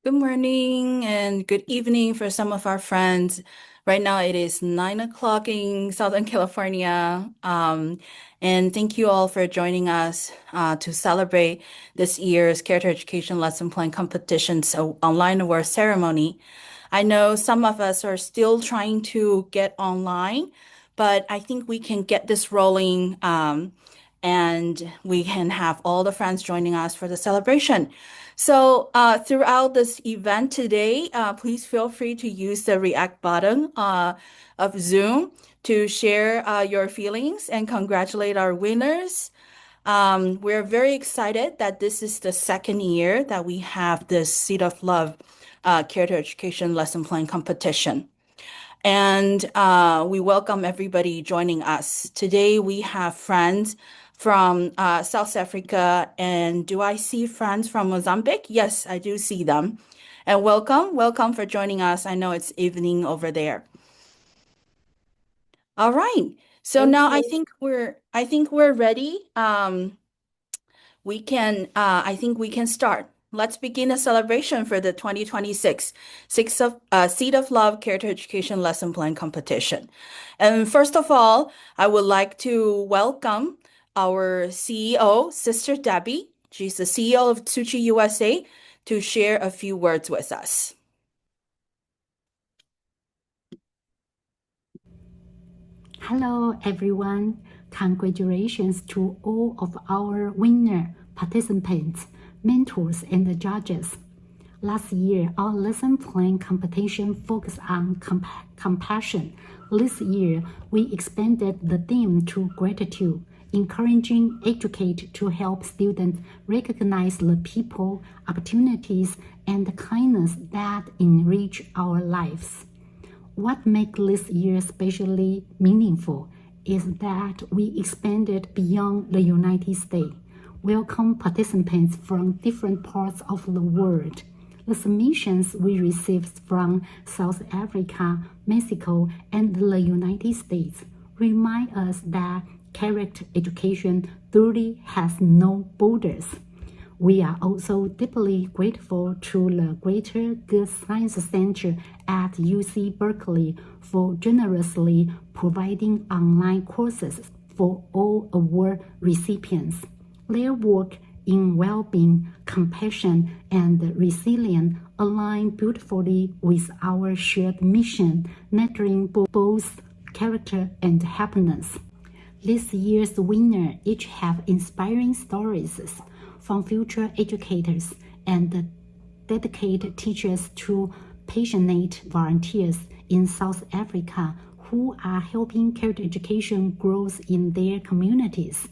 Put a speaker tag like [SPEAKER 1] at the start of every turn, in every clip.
[SPEAKER 1] Good morning and good evening for some of our friends. Right now it is 9 o'clock in Southern California. And thank you all for joining us to celebrate this year's Character Education Lesson Plan Competition's online award ceremony. I know some of us are still trying to get online, but I think we can get this rolling, and we can have all the friends joining us for the celebration. So throughout this event today, please feel free to use the react button of Zoom to share your feelings and congratulate our winners. We're very excited that this is the second year that we have this Seed of Love Character Education Lesson Plan competition. And we welcome everybody joining us. Today we have friends from South Africa. And do I see friends from Mozambique? Yes, I do see them. And welcome for joining us. I know it's evening over there. All right. So
[SPEAKER 2] Thank
[SPEAKER 1] now
[SPEAKER 2] you.
[SPEAKER 1] I think we're ready. I think we can start. Let's begin the celebration for the 2026 Seed of Love Character Education Lesson Plan Competition. And first of all, I would like to welcome our CEO, Sister Debbie. She's the CEO of Tzu Chi USA, to share a few words with us.
[SPEAKER 3] Hello, everyone. Congratulations to all of our winner participants, mentors, and judges. Last year, our lesson plan competition focused on compassion. This year, we expanded the theme to gratitude, encouraging educate to help students recognize the people, opportunities, and kindness that enrich our lives. What makes this year especially meaningful is that we expanded beyond the United States, welcome participants from different parts of the world. The submissions we received from South Africa, Mexico, and the United States remind us that character education truly has no borders. We are also deeply grateful to the Greater Good Science Center at UC Berkeley for generously providing online courses for all award recipients. Their work in well-being, compassion, and resilience align beautifully with our shared mission, nurturing both character and happiness. This year's winners each have inspiring stories from future educators and dedicated teachers to passionate volunteers in South Africa who are helping character education growth in their communities.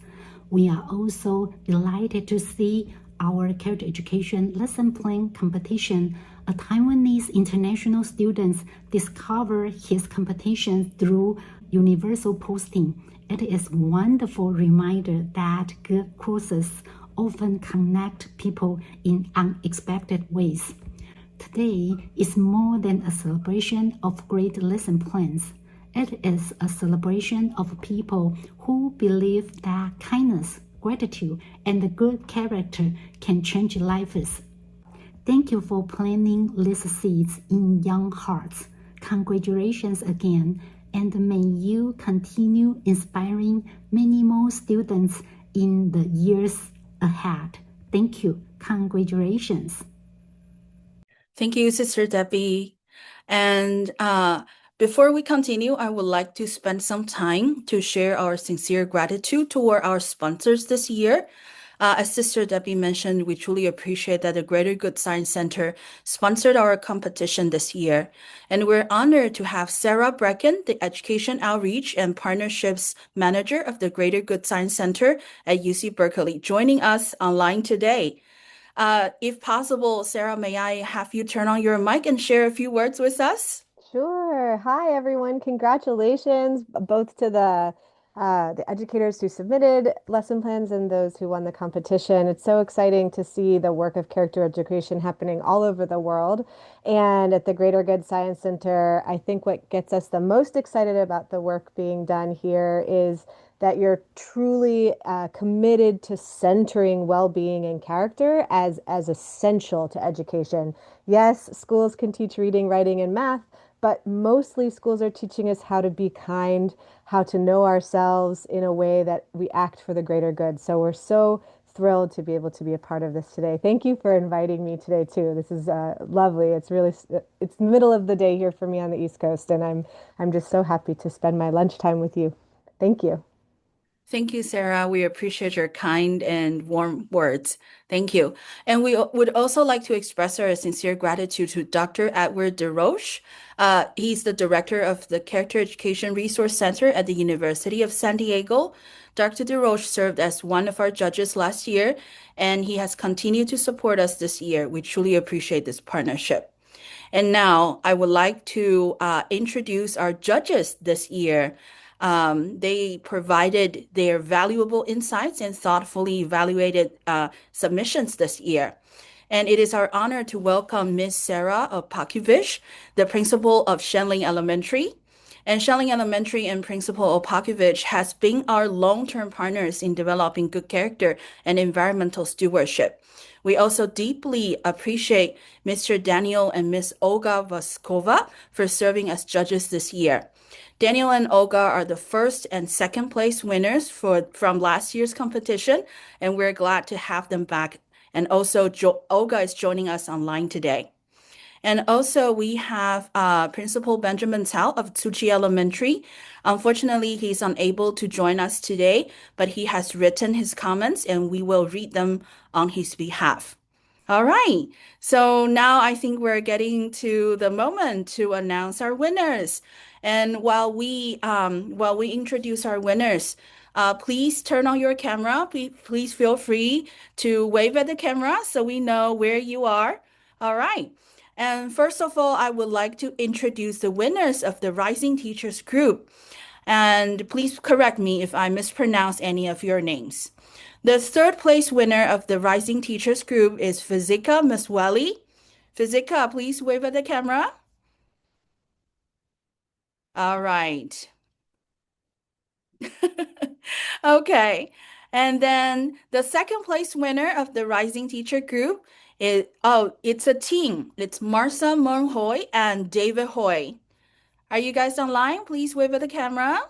[SPEAKER 3] We are also delighted to see our character education lesson plan competition. A Taiwanese international student discovered his competition through universal posting. It is a wonderful reminder that good courses often connect people in unexpected ways. Today is more than a celebration of great lesson plans. It is a celebration of people who believe that kindness, gratitude, and good character can change lives. Thank you for planting these seeds in young hearts. Congratulations again, and may you continue inspiring many more students in the years ahead. Thank you. Congratulations.
[SPEAKER 1] Thank you, Sister Debbie. And before we continue, I would like to spend some time to share our sincere gratitude toward our sponsors this year. As Sister Debbie mentioned, we truly appreciate that the Greater Good Science Center sponsored our competition this year. And we're honored to have Sarah Brecken, the Education Outreach and Partnerships Manager of the Greater Good Science Center at UC Berkeley, joining us online today. If possible, Sarah, may I have you turn on your mic and share a few words with us?
[SPEAKER 2] Sure. Hi, everyone. Congratulations both to the educators who submitted lesson plans and those who won the competition. It's so exciting to see the work of character education happening all over the world. And at the Greater Good Science Center, I think what gets us the most excited about the work being done here is that you're truly committed to centering well-being and character as essential to education. Yes, schools can teach reading, writing, and math, but mostly schools are teaching us how to be kind, how to know ourselves in a way that we act for the greater good. So we're so thrilled to be able to be a part of this today. Thank you for inviting me today too. This is lovely. It's the middle of the day here for me on the East Coast, and I'm just so happy to spend my lunchtime with you. Thank you.
[SPEAKER 1] Thank you, Sarah. We appreciate your kind and warm words. Thank you. And we would also like to express our sincere gratitude to Dr. Edward DeRoche. He's the director of the Character Education Resource Center at the University of San Diego. Dr. DeRoche served as one of our judges last year, and he has continued to support us this year. We truly appreciate this partnership. And now I would like to introduce our judges this year. They provided their valuable insights and thoughtfully evaluated submissions this year. And it is our honor to welcome Ms. Sarah Opakovich, the principal of Shenling Elementary. And Shelling Elementary and Principal Opakovich has been our long-term partners in developing good character and environmental stewardship. We also deeply appreciate Mr. Daniel and Ms. Olga Voskova for serving as judges this year. Daniel and Olga are the first and second place winners from last year's competition, and we're glad to have them back. And also, Olga is joining us online today. And also, we have Principal Benjamin Cao of Tzu Chi Elementary. Unfortunately, he's unable to join us today, but he has written his comments and we will read them on his behalf. All right. So now I think we're getting to the moment to announce our winners. And while we introduce our winners, please turn on your camera. Please feel free to wave at the camera so we know where you are. All right. And first of all, I would like to introduce the winners of the Rising Teachers group. And please correct me if I mispronounce any of your names. The third place winner of the Rising Teachers group is Fizika Maswali. Fizika, please wave at the camera. All right. Okay. And then the second place winner of the Rising Teacher group it's a team. It's Marsa Monhoy and David Hoy. Are you guys online? Please wave at the camera.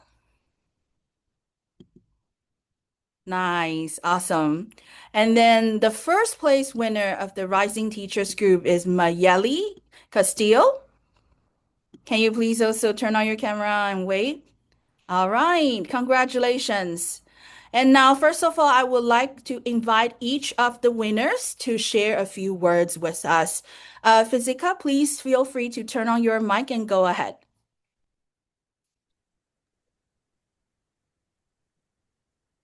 [SPEAKER 1] Nice, awesome. And then the first place winner of the Rising Teachers group is Mayeli Castillo. Can you please also turn on your camera and wave? All right, congratulations. And now, first of all, I would like to invite each of the winners to share a few words with us. Fizika, please feel free to turn on your mic and go ahead.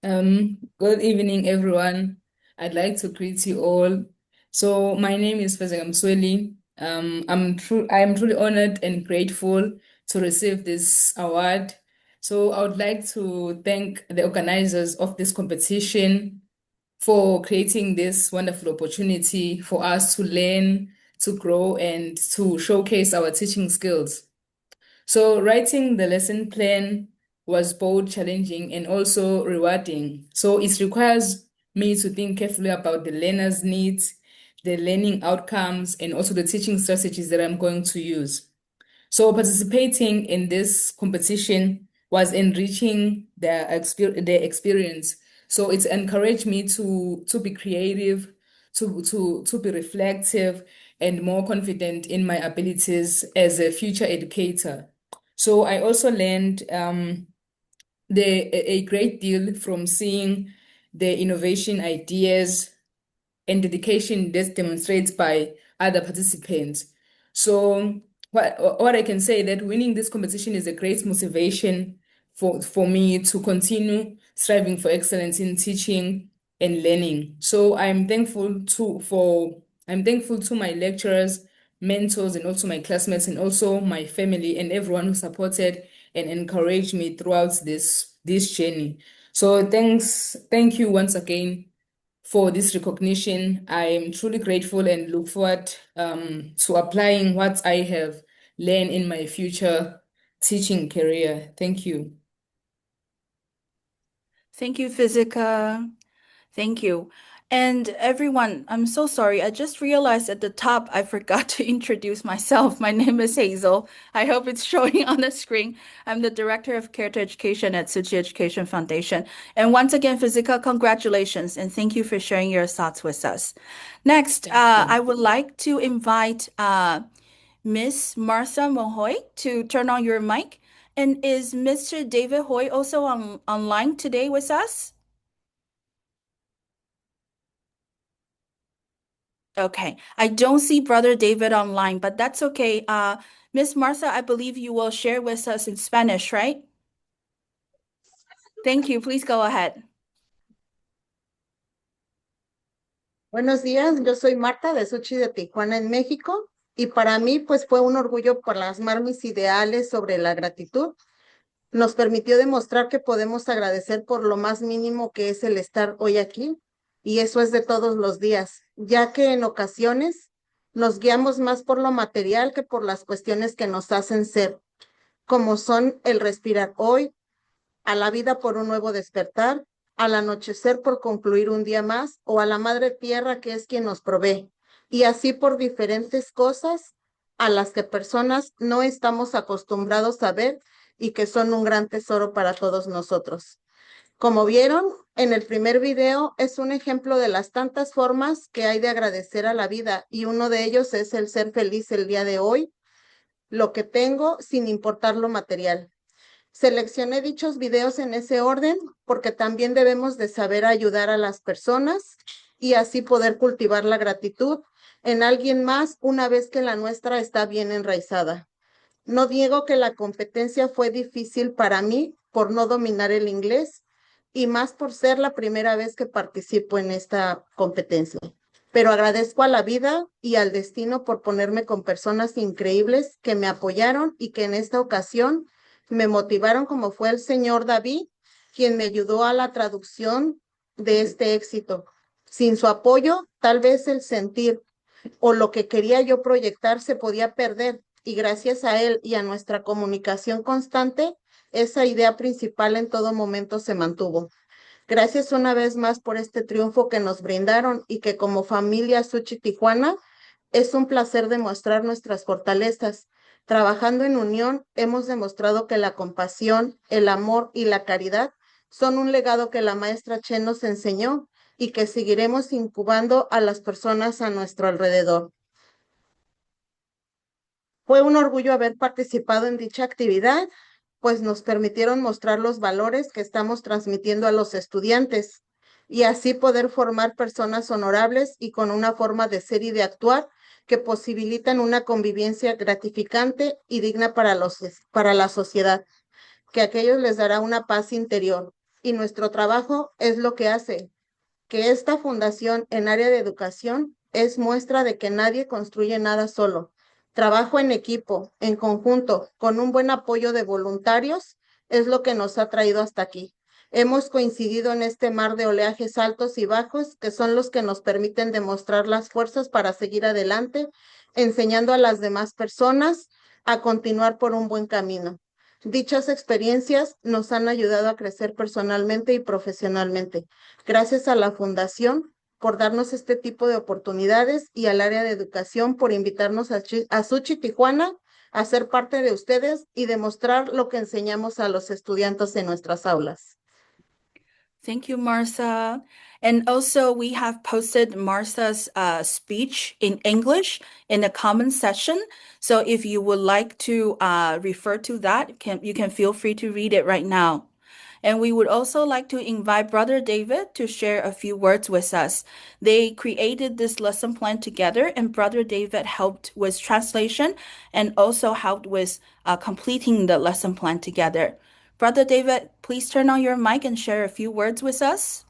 [SPEAKER 4] Good evening, everyone. I'd like to greet you all. So my name is Fezeka Msweli. I am truly honored and grateful to receive this award. So I would like to thank the organizers of this competition for creating this wonderful opportunity for us to learn, to grow, and to showcase our teaching skills. So writing the lesson plan was both challenging and also rewarding. So it requires me to think carefully about the learner's needs, the learning outcomes, and also the teaching strategies that I'm going to use. So participating in this competition was enriching the experience. So it encouraged me to be creative, to be reflective, and more confident in my abilities as a future educator. So I also learned a great deal from seeing the innovation ideas and dedication that's demonstrated by other participants. So what I can say that winning this competition is a great motivation for me to continue striving for excellence in teaching and learning. So I'm thankful to my lecturers, mentors, and also my classmates, and also my family and everyone who supported and encouraged me throughout this journey. So thank you once again for this recognition. I am truly grateful and look forward to applying what I have learned in my future teaching career. Thank you.
[SPEAKER 1] Thank you, Physica. Thank you. And everyone, I'm so sorry. I just realized at the top I forgot to introduce myself. My name is Hazel. I hope it's showing on the screen. I'm the Director of Character Education at Tzu Chi Education Foundation. And once again, Physica, congratulations and thank you for sharing your thoughts with us. Next,
[SPEAKER 4] Thank you.
[SPEAKER 1] I would like to invite Miss Martha Mohoy to turn on your mic. And is Mr. David Hoy also online today with us? Okay. I don't see Brother David online, but that's okay. Miss Martha, I believe you will share with us in Spanish, right? Thank you. Please go ahead.
[SPEAKER 5] Buenos días, yo soy Marta de Tzu Chi de Tijuana, en México, y para mí pues fue un orgullo plasmar mis ideales sobre la gratitud. Nos permitió demostrar que podemos agradecer por lo más mínimo que es el estar hoy aquí, y eso es de todos los días, ya que en ocasiones nos guiamos más por lo material que por las cuestiones que nos hacen ser, como son el respirar hoy, a la vida por un nuevo despertar, al anochecer por concluir un día más o a la madre tierra que es quien nos provee. Y así por diferentes cosas a las que personas no estamos acostumbrados a ver y que son un gran tesoro para todos nosotros. Como vieron, en el primer video es un ejemplo de las tantas formas que hay de agradecer a la vida y uno de ellos es el ser feliz el día de hoy, lo que tengo sin importar lo material. Seleccioné dichos videos en ese orden porque también debemos de saber ayudar a las personas y así poder cultivar la gratitud en alguien más una vez que la nuestra está bien enraizada. No digo que la competencia fue difícil para mí por no dominar el inglés y más por ser la primera vez que participo en esta competencia. Pero agradezco a la vida y al destino por ponerme con personas increíbles que me apoyaron y que en esta ocasión me motivaron como fue el señor David, quien me ayudó a la traducción de este éxito. Sin su apoyo, tal vez el sentir o lo que quería yo proyectar se podía perder y gracias a él y a nuestra comunicación constante, esa idea principal en todo momento se mantuvo. Gracias una vez más por este triunfo que nos brindaron y que como familia Tzu Chi Tijuana es un placer demostrar nuestras fortalezas. Trabajando en unión, hemos demostrado que la compasión, el amor y la caridad son un legado que la maestra Chen nos enseñó y que seguiremos incubando a las personas a nuestro alrededor. Fue un orgullo haber participado en dicha actividad, pues nos permitieron mostrar los valores que estamos transmitiendo a los estudiantes y así poder formar personas honorables y con una forma de ser y de actuar que posibilitan una convivencia gratificante y digna para la sociedad, que a aquellos les dará una paz interior. Y nuestro trabajo es lo que hace que esta fundación en área de educación es muestra de que nadie construye nada solo. Trabajo en equipo, en conjunto, con un buen apoyo de voluntarios, es lo que nos ha traído hasta aquí. Hemos coincidido en este mar de oleajes altos y bajos que son los que nos permiten demostrar las fuerzas para seguir adelante, enseñando a las demás personas a continuar por un buen camino. Dichas experiencias nos han ayudado a crecer personalmente y profesionalmente. Gracias a la Fundación por darnos este tipo de oportunidades y al área de educación por invitarnos a Suchi Tijuana a ser parte de ustedes y demostrar lo que enseñamos a los estudiantes en nuestras aulas.
[SPEAKER 1] Thank you, Martha. And also, we have posted Martha's speech in English in the comment section. So if you would like to refer to that, you can feel free to read it right now. And we would also like to invite Brother David to share a few words with us. They created this lesson plan together, and Brother David helped with translation and also helped with completing the lesson plan together. Brother David, please turn on your mic and share a few words with us.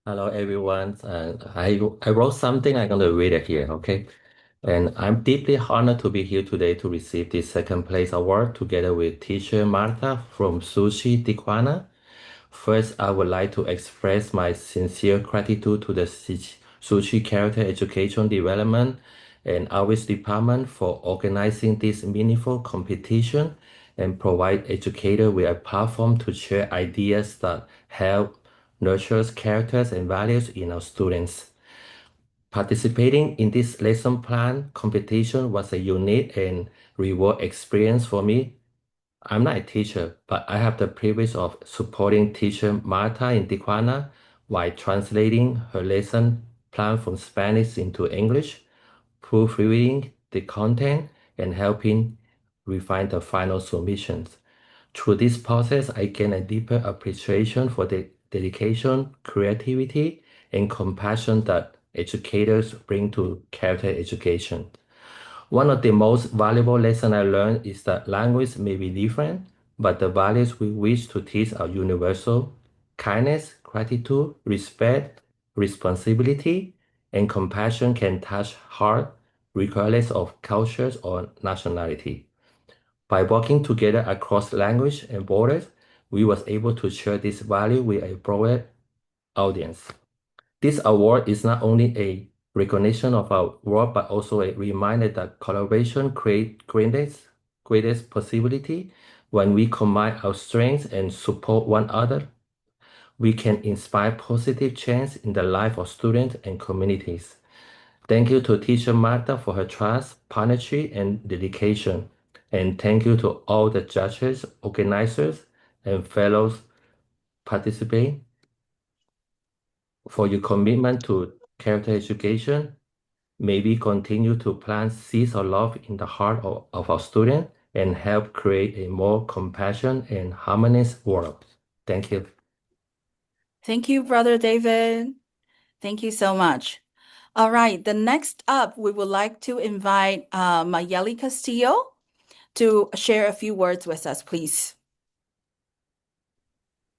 [SPEAKER 6] Hello, everyone. I wrote something. I'm going to read it here, okay? And I'm deeply honored to be here today to receive this second place award together with teacher Martha from Tzu Chi Tijuana. First, I would like to express my sincere gratitude to the Tzu Chi Character Education Development and Outreach Department for organizing this meaningful competition and provide educators with a platform to share ideas that help nurture characters and values in our students. Participating in this lesson plan competition was a unique and reward experience for me. I'm not a teacher, but I have the privilege of supporting teacher Marta in Tijuana while translating her lesson plan from Spanish into English, proofreading the content, and helping refine the final submissions. Through this process, I gain a deeper appreciation for the dedication, creativity, and compassion that educators bring to character education. One of the most valuable lessons I learned is that language may be different, but the values we wish to teach are universal. Kindness, gratitude, respect, responsibility, and compassion can touch heart regardless of cultures or nationality. By working together across language and borders, we was able to share this value with a broader audience. This award is not only a recognition of our work, but also a reminder that collaboration creates greatest possibility. When we combine our strengths and support one another, we can inspire positive change in the life of students and communities. Thank you to teacher Marta for her trust, partnership, and dedication. And thank you to all the judges, organizers, and fellows participating for your commitment to character education. May we continue to plant seeds of love in the heart of our students and help create a more compassionate and harmonious world. Thank you.
[SPEAKER 1] Thank you, Brother David. Thank you so much. All right, the next up, we would like to invite Mayeli Castillo to share a few words with us, please.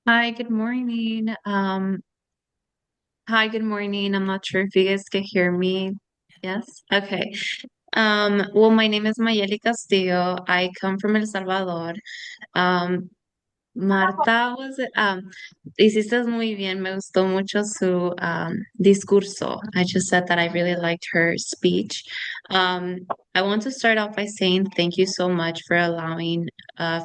[SPEAKER 7] Hi, good morning. Hi, good morning. I'm not sure if you guys can hear me. Yes? Okay. Well, my name is Mayeli Castillo. I come from El Salvador. Um, Marta hiciste muy bien, me gustó mucho su discurso. I just said that I really liked her speech. I want to start off by saying thank you so much for allowing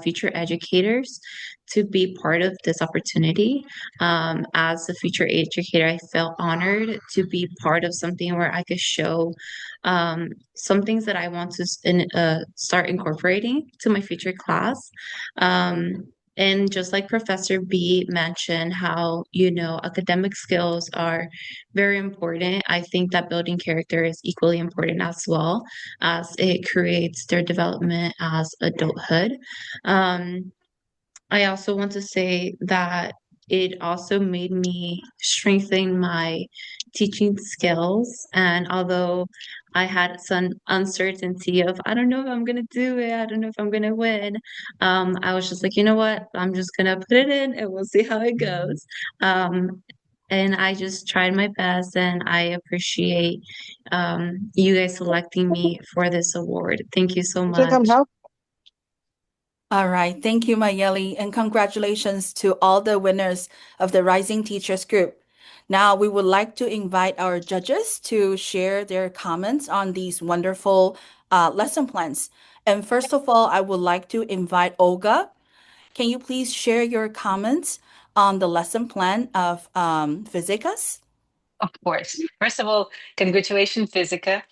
[SPEAKER 7] future educators to be part of this opportunity. As a future educator, I felt honored to be part of something where I could show some things that I want to start incorporating to my future class. And just like Professor B mentioned, how, academic skills are very important. I think that building character is equally important as well, as it creates their development as adulthood. Um, I also want to say that it also made me strengthen my teaching skills. And although I had some uncertainty of, I don't know if I'm going to do it, I don't know if I'm going to win, I was just like, you know what? I'm just going to put it in and we'll see how it goes. And I just tried my best, and I appreciate you guys selecting me for this award. Thank you so much.
[SPEAKER 1] All right, thank you, Mayeli, and congratulations to all the winners of the Rising Teachers Group. Now, we would like to invite our judges to share their comments on these wonderful lesson plans. And first of all, I would like to invite Olga. Can you please share your comments on the lesson plan of Physicas?
[SPEAKER 8] Of course. First of all, congratulations, Physica,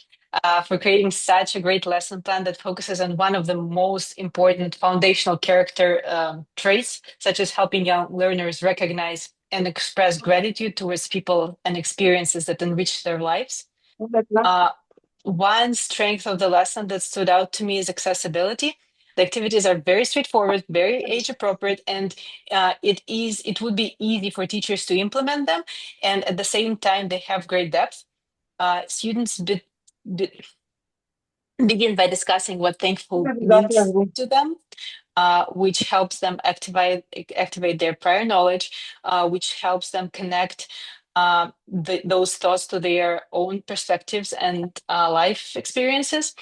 [SPEAKER 8] for creating such a great lesson plan that focuses on one of the most important foundational character traits, such as helping young learners recognize and express gratitude towards people and experiences that enrich their lives. One strength of the lesson that stood out to me is accessibility. The activities are very straightforward, very age appropriate, and it would be easy for teachers to implement them. And at the same time, they have great depth. Students begin by discussing what thankful means to them, which helps them activate their prior knowledge, which helps them connect those thoughts to their own perspectives and life experiences.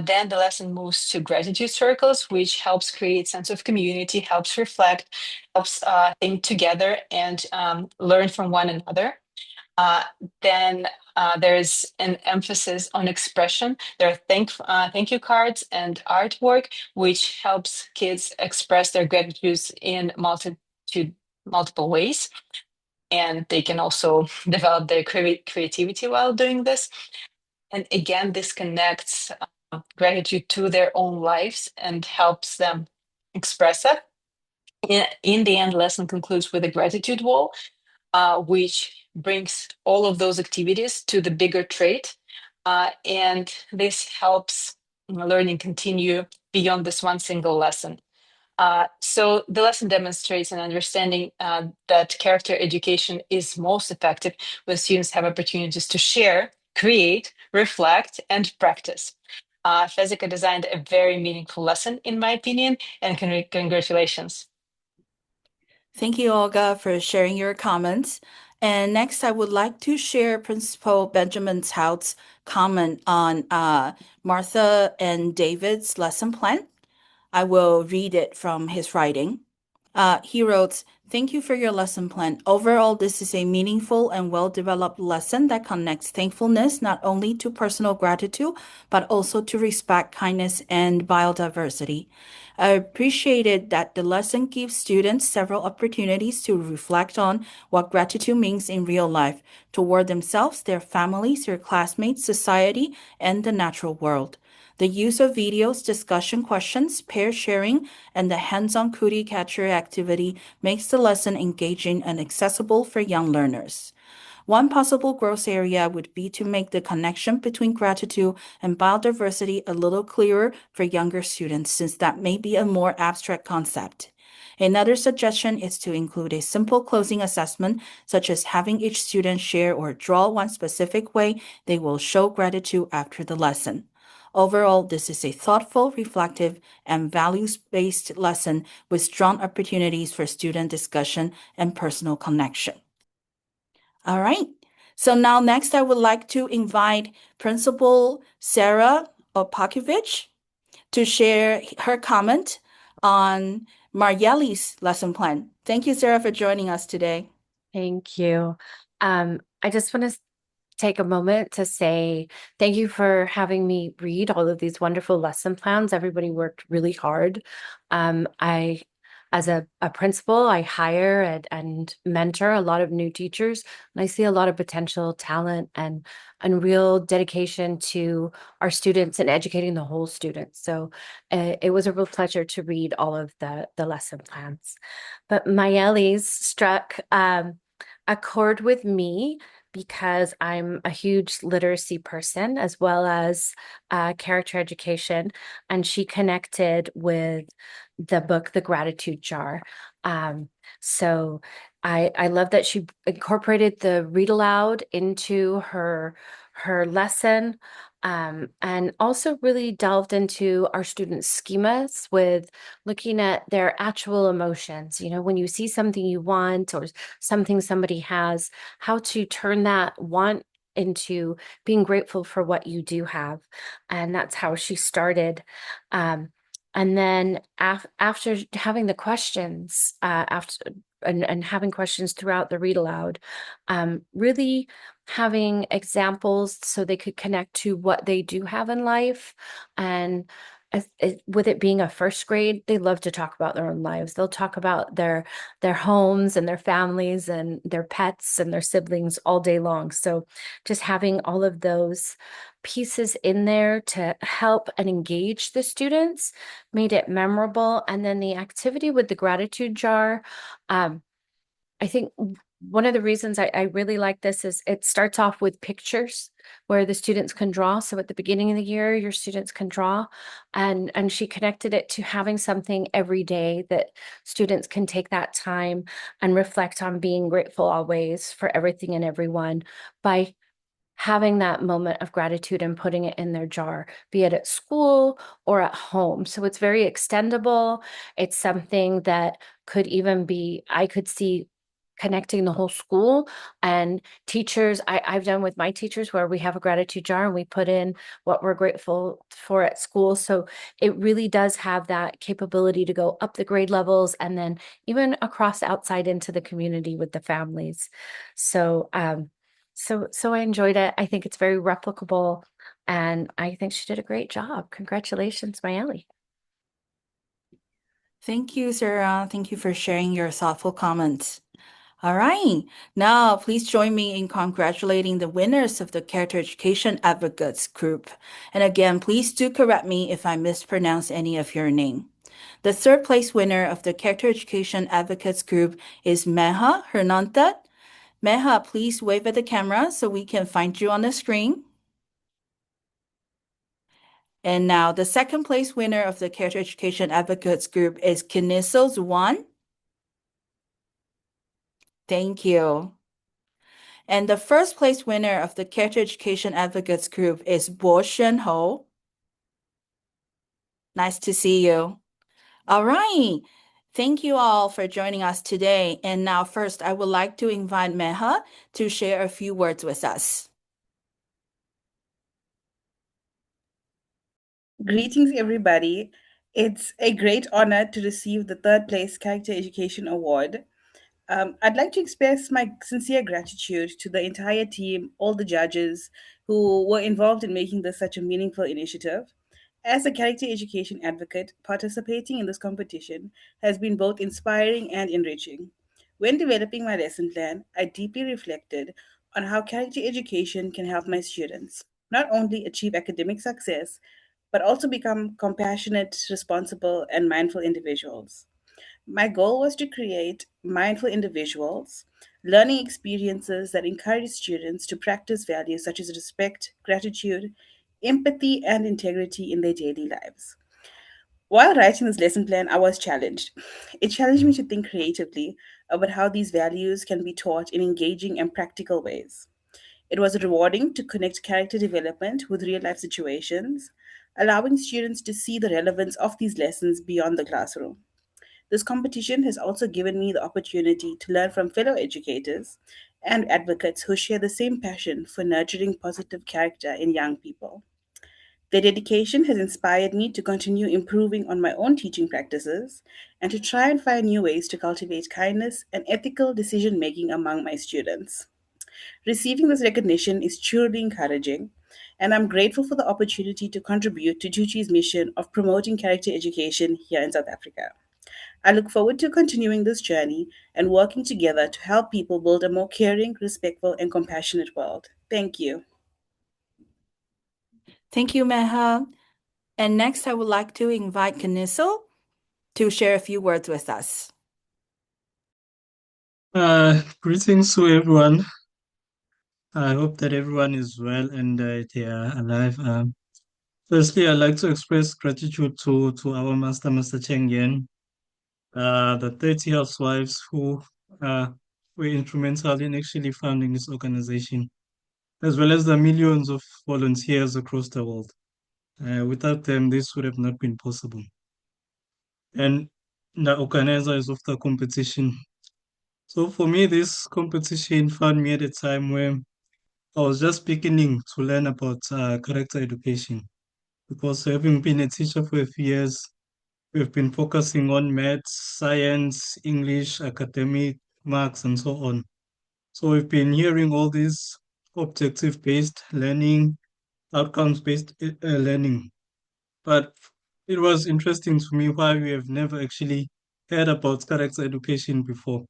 [SPEAKER 8] Then the lesson moves to gratitude circles, which helps create sense of community, helps reflect, helps think together and learn from one another. Uh, then there's an emphasis on expression. There are thank you cards and artwork, which helps kids express their gratitude in multiple ways, and they can also develop their creativity while doing this. And again, this connects gratitude to their own lives and helps them express it. In the end, lesson concludes with a gratitude wall, which brings all of those activities to the bigger trait. And this helps learning continue beyond this one single lesson. So the lesson demonstrates an understanding that character education is most effective when students have opportunities to share, create, reflect, and practice. Fezika designed a very meaningful lesson, in my opinion, and congratulations.
[SPEAKER 1] Thank you, Olga, for sharing your comments. And next, I would like to share Principal Benjamin Tout's comment on Martha and David's lesson plan. I will read it from his writing. He wrote, "Thank you for your lesson plan. Overall, this is a meaningful and well-developed lesson that connects thankfulness not only to personal gratitude, but also to respect, kindness, and biodiversity. I appreciated that the lesson gives students several opportunities to reflect on what gratitude means in real life toward themselves, their families, their classmates, society, and the natural world. The use of videos, discussion questions, pair sharing, and the hands-on cookie catcher activity makes the lesson engaging and accessible for young learners. One possible growth area would be to make the connection between gratitude and biodiversity a little clearer for younger students, since that may be a more abstract concept. Another suggestion is to include a simple closing assessment, such as having each student share or draw one specific way they will show gratitude after the lesson. Overall, this is a thoughtful, reflective, and values-based lesson with strong opportunities for student discussion and personal connection. All right. So now next, I would like to invite Principal Sarah Opakovich to share her comment on Maryeli's lesson plan. Thank you, Sarah, for joining us today.
[SPEAKER 9] Thank you. I just want to take a moment to say thank you for having me read all of these wonderful lesson plans. Everybody worked really hard. As a principal, I hire and mentor a lot of new teachers, and I see a lot of potential talent and real dedication to our students and educating the whole student. So it was a real pleasure to read all of the lesson plans. But Mayeli's struck a chord with me because I'm a huge literacy person as well as character education. And she connected with the book, The Gratitude Jar. So I love that she incorporated the read aloud into her lesson. And also really delved into our students' schemas with looking at their actual emotions. You know, when you see something you want or something somebody has, how to turn that want into being grateful for what you do have. And that's how she started. And then after having the questions, and having questions throughout the read aloud, really having examples so they could connect to what they do have in life. And with it being a first grade, they love to talk about their own lives. They'll talk about their homes and their families and their pets and their siblings all day long. So just having all of those pieces in there to help and engage the students made it memorable. And then the activity with the gratitude jar, I think one of the reasons I really like this is it starts off with pictures where the students can draw. So at the beginning of the year, your students can draw, and she connected it to having something every day that students can take that time and reflect on being grateful always for everything and everyone by having that moment of gratitude and putting it in their jar, be it at school or at home. So it's very extendable. It's something that could even be, I could see connecting the whole school and teachers. I've done with my teachers where we have a gratitude jar and we put in what we're grateful for at school. So it really does have that capability to go up the grade levels and then even across outside into the community with the families. So So I enjoyed it. I think it's very replicable, and I think she did a great job. Congratulations, Mayeli.
[SPEAKER 1] Thank you, Sarah. Thank you for sharing your thoughtful comments. All right. Now, please join me in congratulating the winners of the Character Education Advocates group. And again, please do correct me if I mispronounce any of your name. The third place winner of the Character Education Advocates group is Meha Hernandez. Meha, please wave at the camera so we can find you on the screen. And now the second place winner of the Character Education Advocates group is Kiniso Zuan. Thank you. And the first place winner of the Character Education Advocates group is Bo Shen Ho. Nice to see you. All right. Thank you all for joining us today. And now first, I would like to invite Meha to share a few words with us.
[SPEAKER 10] Greetings, everybody. It's a great honor to receive the third place Character Education Award. I'd like to express my sincere gratitude to the entire team, all the judges who were involved in making this such a meaningful initiative. As a character education advocate, participating in this competition has been both inspiring and enriching. When developing my lesson plan, I deeply reflected on how character education can help my students not only achieve academic success, but also become compassionate, responsible, and mindful individuals. My goal was to create mindful individuals, learning experiences that encourage students to practice values such as respect, gratitude, empathy, and integrity in their daily lives. While writing this lesson plan, I was challenged. It challenged me to think creatively about how these values can be taught in engaging and practical ways. It was rewarding to connect character development with real life situations, allowing students to see the relevance of these lessons beyond the classroom. This competition has also given me the opportunity to learn from fellow educators and advocates who share the same passion for nurturing positive character in young people. Their dedication has inspired me to continue improving on my own teaching practices and to try and find new ways to cultivate kindness and ethical decision making among my students. Receiving this recognition is truly encouraging, and I'm grateful for the opportunity to contribute to Tzu Chi's mission of promoting character education here in South Africa. I look forward to continuing this journey and working together to help people build a more caring, respectful, and compassionate world. Thank you.
[SPEAKER 1] Thank you, Meha. And next, I would like to invite Kaniso to share a few words with us.
[SPEAKER 11] Greetings to everyone. I hope that everyone is well and they are alive. Firstly, I'd like to express gratitude to our Master Cheng Yen, the 30 housewives who were instrumental in actually founding this organization, as well as the millions of volunteers across the world. Without them, this would have not been possible. And the organizers of the competition. So for me, this competition found me at a time where I was just beginning to learn about character education because having been a teacher for a few years, we've been focusing on maths, science, English, academic marks, and so on. So we've been hearing all these objective-based learning, outcomes-based learning. But it was interesting to me why we have never actually heard about character education before.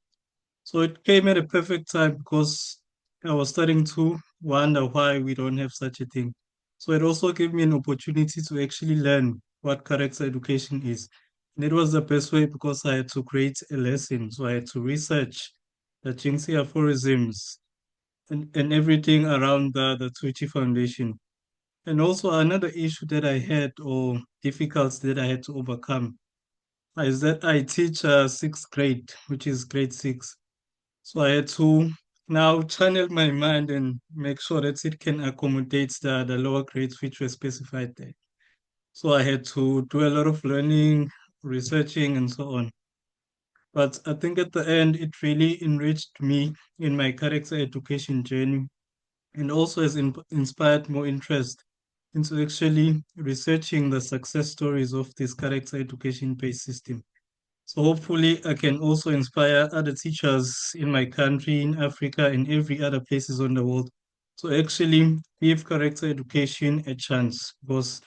[SPEAKER 11] So it came at a perfect time because I was starting to wonder why we don't have such a thing. So it also gave me an opportunity to actually learn what character education is. And it was the best way because I had to create a lesson. So I had to research the Jinxie aphorisms and everything around the Tzu Chi Foundation. And also another issue that I had or difficulties that I had to overcome is that I teach sixth grade, which is grade six. So I had to now channel my mind and make sure that it can accommodate the lower grades which were specified there. So I had to do a lot of learning, researching, and so on. But I think at the end, it really enriched me in my character education journey and also has inspired more interest into actually researching the success stories of this character education based system. So hopefully I can also inspire other teachers in my country, in Africa, and every other places on the world So actually give character education a chance because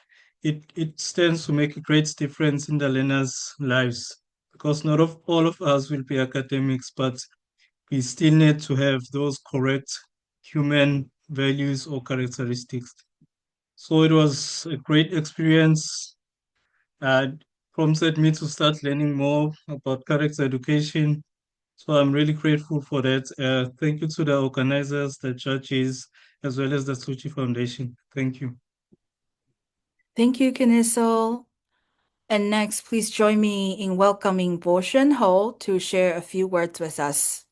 [SPEAKER 11] it stands to make a great difference in the learners' lives. Because not of all of us will be academics, but we still need to have those correct human values or characteristics. So it was a great experience. Prompted me to start learning more about character education. So I'm really grateful for that. Thank you to the organizers, the judges, as well as the Tzu Chi Foundation. Thank you.
[SPEAKER 1] Thank you, Kiniso. And next, please join me in welcoming Bo Shen Ho to share a few words with us.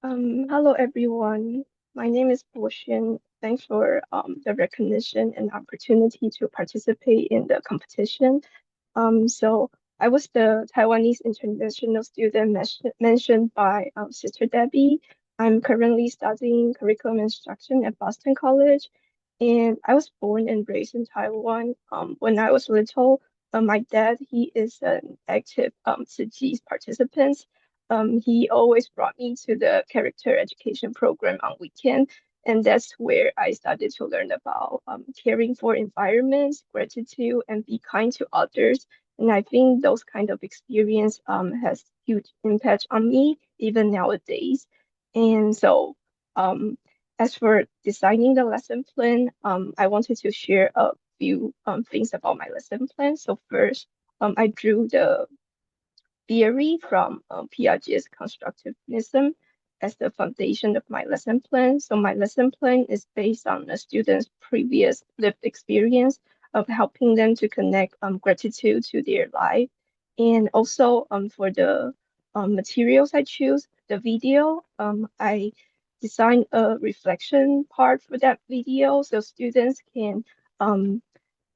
[SPEAKER 12] Hello everyone. My name is Bo Xuan. Thanks for the recognition and opportunity to participate in the competition. So I was the Taiwanese international student mentioned by Sister Debbie. I'm currently studying curriculum instruction at Boston College, and I was born and raised in Taiwan. When I was little, my dad, he is an active Tzu Chi participant. He always brought me to the character education program on weekend, and that's where I started to learn about caring for environments, gratitude, and be kind to others. And I think those kind of experience has huge impact on me even nowadays. And so as for designing the lesson plan, I wanted to share a few things about my lesson plan. So first, I drew the theory from Piaget's constructivism as the foundation of my lesson plan. So my lesson plan is based on the students' previous lived experience of helping them to connect gratitude to their life. And also for the materials I choose, the video, I designed a reflection part for that video so students can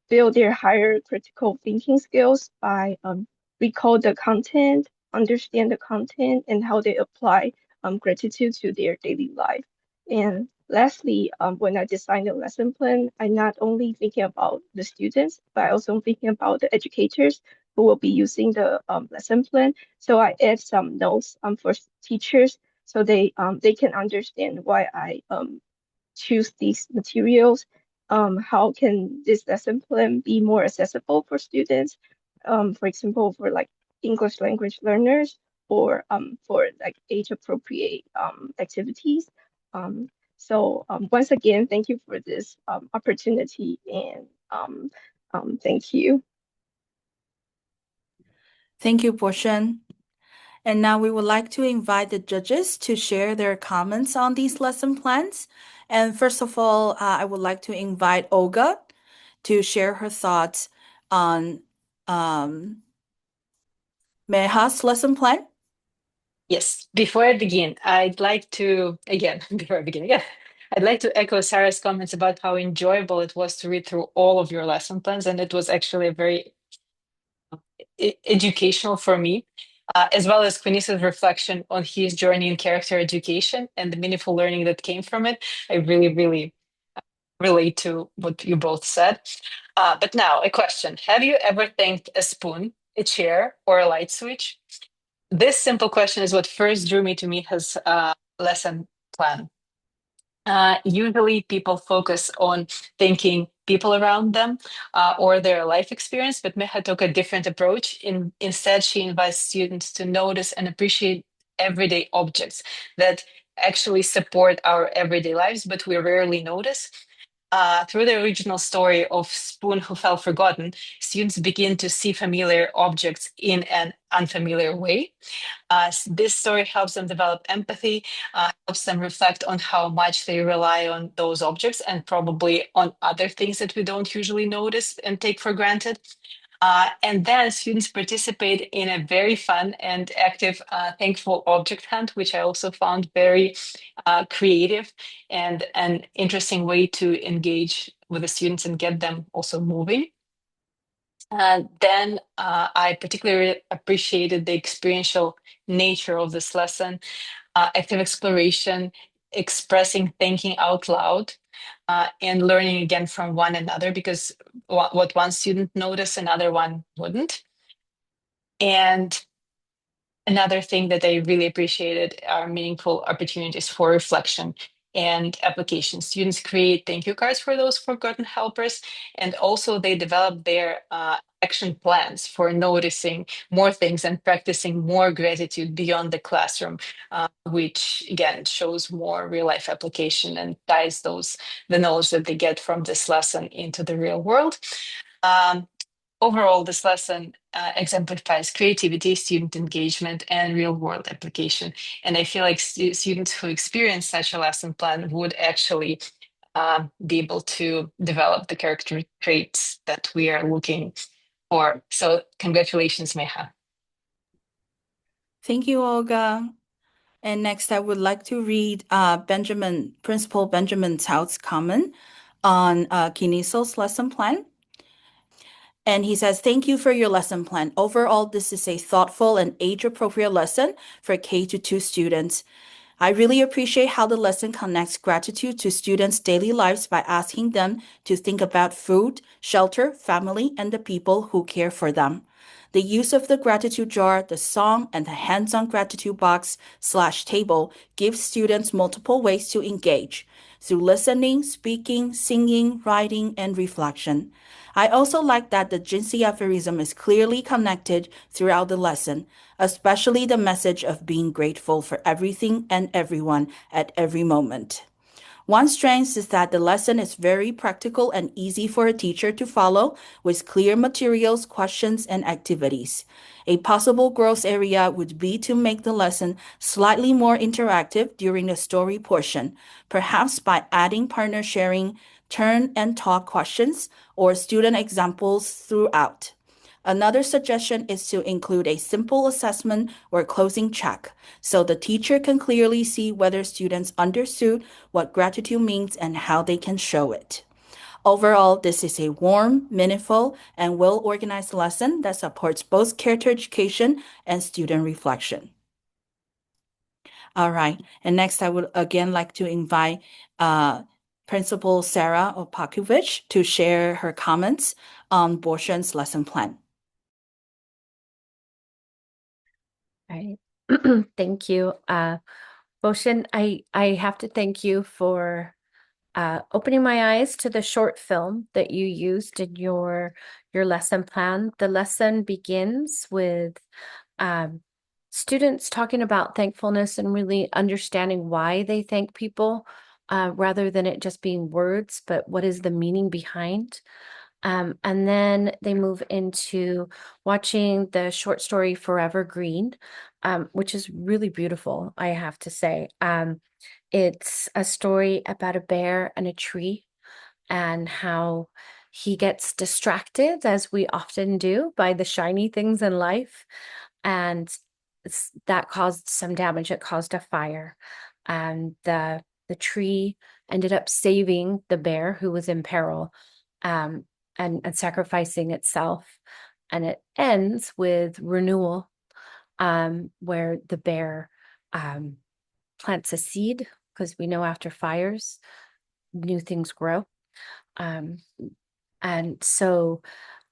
[SPEAKER 12] build their higher critical thinking skills by recall the content, understand the content, and how they apply gratitude to their daily life. And lastly, when I design the lesson plan, I not only thinking about the students, but I also thinking about the educators who will be using the lesson plan. So I add some notes for teachers so they can understand why I choose these materials. How can this lesson plan be more accessible for students? For example, for like English language learners or for like age appropriate activities. Once again, thank you for this opportunity and thank you.
[SPEAKER 1] Thank you, Bo Shen. And now we would like to invite the judges to share their comments on these lesson plans. And first of all, I would like to invite Olga to share her thoughts on Meha's lesson plan.
[SPEAKER 8] Yes, before I begin, I'd like to, again, before I begin again, I'd like to echo Sarah's comments about how enjoyable it was to read through all of your lesson plans. And it was actually a very educational for me, as well as Quinisa's reflection on his journey in character education and the meaningful learning that came from it. I really, really relate to what you both said. But now, a question. Have you ever thanked a spoon, a chair, or a light switch? This simple question is what first drew me to Miha's lesson plan. Usually people focus on thinking people around them or their life experience, but Miha took a different approach. Instead, she invites students to notice and appreciate everyday objects that actually support our everyday lives, but we rarely notice. Through the original story of Spoon Who Fell Forgotten, students begin to see familiar objects in an unfamiliar way. This story helps them develop empathy, helps them reflect on how much they rely on those objects and probably on other things that we don't usually notice and take for granted. And then students participate in a very fun and active thankful object hunt, which I also found very creative and an interesting way to engage with the students and get them also moving. Then I particularly appreciated the experiential nature of this lesson, active exploration, expressing thinking out loud, and learning again from one another because what one student noticed, another one wouldn't. And another thing that I really appreciated are meaningful opportunities for reflection and application. Students create thank you cards for those forgotten helpers, and also they develop their action plans for noticing more things and practicing more gratitude beyond the classroom, which again shows more real life application and ties the knowledge that they get from this lesson into the real world. Overall, this lesson exemplifies creativity, student engagement, and real world application. And I feel like students who experience such a lesson plan would actually be able to develop the character traits that we are looking for. So congratulations, Meha.
[SPEAKER 1] Thank you, Olga. And next, I would like to read Principal Benjamin Tao's comment on Kineso's lesson plan. And he says, thank you for your lesson plan. Overall, this is a thoughtful and age-appropriate lesson for K-2 students. I really appreciate how the lesson connects gratitude to students' daily lives by asking them to think about food, shelter, family, and the people who care for them. The use of the gratitude jar, the song, and the hands-on gratitude box/table gives students multiple ways to engage through listening, speaking, singing, writing, and reflection. I also like that the Jinsi aphorism is clearly connected throughout the lesson, especially the message of being grateful for everything and everyone at every moment. One strength is that the lesson is very practical and easy for a teacher to follow with clear materials, questions, and activities. A possible growth area would be to make the lesson slightly more interactive during the story portion, perhaps by adding partner sharing, turn and talk questions, or student examples throughout. Another suggestion is to include a simple assessment or closing check so the teacher can clearly see whether students understood what gratitude means and how they can show it. Overall, this is a warm, meaningful, and well-organized lesson that supports both character education and student reflection. All right, and next I would again like to invite Principal Sarah Opakovich to share her comments on Borshen's lesson plan.
[SPEAKER 9] Right. Thank you. Boshin, I have to thank you for opening my eyes to the short film that you used in your lesson plan. The lesson begins with students talking about thankfulness and really understanding why they thank people, rather than it just being words, but what is the meaning behind. And then they move into watching the short story Forever Green, which is really beautiful, I have to say. It's a story about a bear and a tree and how he gets distracted, as we often do, by the shiny things in life. And that caused some damage. It caused a fire. And the tree ended up saving the bear who was in peril, and sacrificing itself. And it ends with renewal, where the bear plants a seed, because we know after fires, new things grow. And so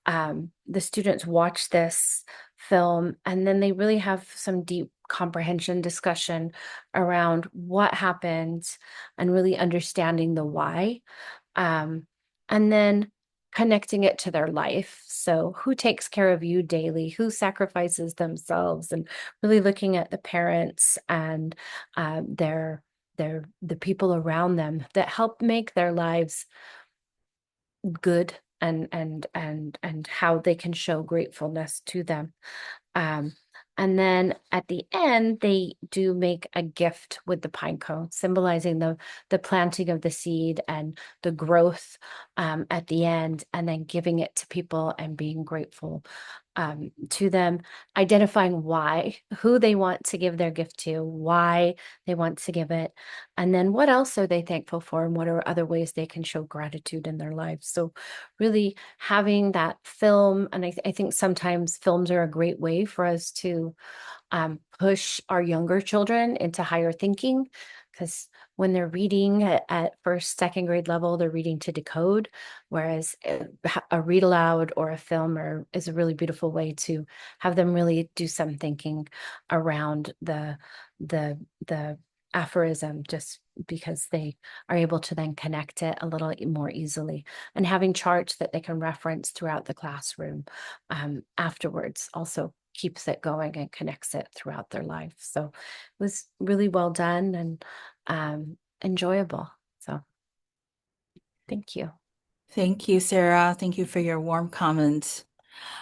[SPEAKER 9] the students watch this film and then they really have some deep comprehension discussion around what happened and really understanding the why. And then connecting it to their life. So who takes care of you daily? Who sacrifices themselves? And really looking at the parents and the people around them that help make their lives good, and how they can show gratefulness to them. And then at the end, they do make a gift with the pine cone, symbolizing the planting of the seed and the growth at the end, and then giving it to people and being grateful to them, identifying who they want to give their gift to, why they want to give it, and then what else are they thankful for, and what are other ways they can show gratitude in their lives. So really having that film, and I think sometimes films are a great way for us to push our younger children into higher thinking, because when they're reading at first, second grade level, they're reading to decode, whereas a read aloud or a film is a really beautiful way to have them really do some thinking around the aphorism, just because they are able to then connect it a little more easily. And having charts that they can reference throughout the classroom afterwards also keeps it going and connects it throughout their life. So it was really well done and enjoyable. So thank you.
[SPEAKER 1] Thank you, Sarah. Thank you for your warm comments.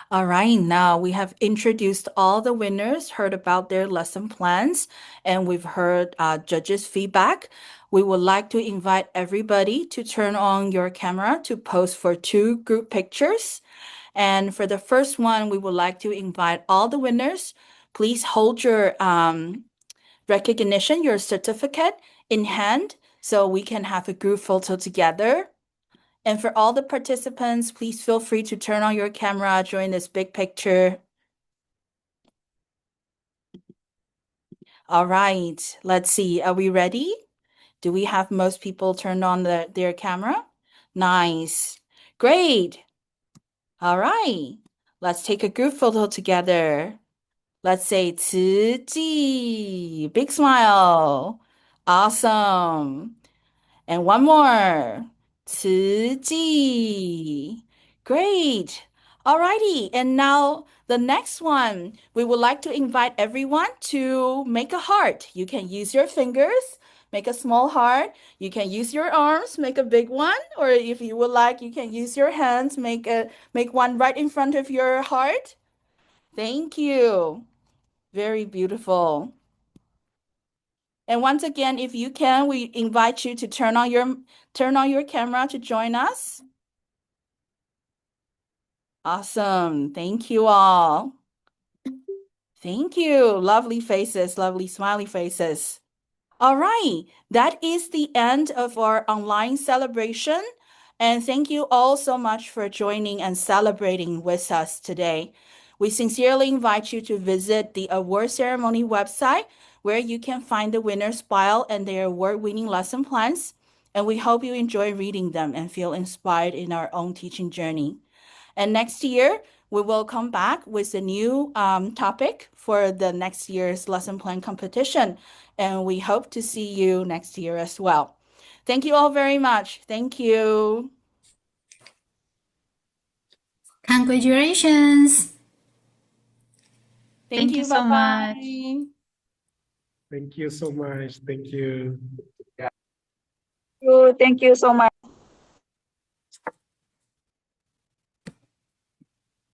[SPEAKER 1] All right, now we have introduced all the winners, heard about their lesson plans, and we've heard judges' feedback. We would like to invite everybody to turn on your camera to pose for 2 group pictures. And for the first one, we would like to invite all the winners. Please hold your recognition, your certificate in hand so we can have a group photo together. And for all the participants, please feel free to turn on your camera during this big picture. All right, let's see. Are we ready? Do we have most people turned on their camera? Nice. Great. All right. Let's take a group photo together. Let's say Tzu Chi. Big smile. Awesome. And one more. Tzu Chi. Great. Alrighty. And now the next one, we would like to invite everyone to make a heart. You can use your fingers, make a small heart. You can use your arms, make a big one. Or if you would like, you can use your hands, make one right in front of your heart. Thank you. Very beautiful. And once again, if you can, we invite you to turn on your camera to join us. Awesome. Thank you all. Thank you. Lovely faces, lovely smiley faces. All right, that is the end of our online celebration. And thank you all so much for joining and celebrating with us today. We sincerely invite you to visit the award ceremony website where you can find the winner's file and their award-winning lesson plans. And we hope you enjoy reading them and feel inspired in our own teaching journey. And next year, we will come back with a new topic for the next year's lesson plan competition. And we hope to see you next year as well. Thank you all very much. Thank you.
[SPEAKER 3] Congratulations.
[SPEAKER 1] Thank
[SPEAKER 7] Thank you
[SPEAKER 1] you.
[SPEAKER 7] so much.
[SPEAKER 1] Bye-bye.
[SPEAKER 13] Thank you so much. Thank you.
[SPEAKER 12] Thank you so much.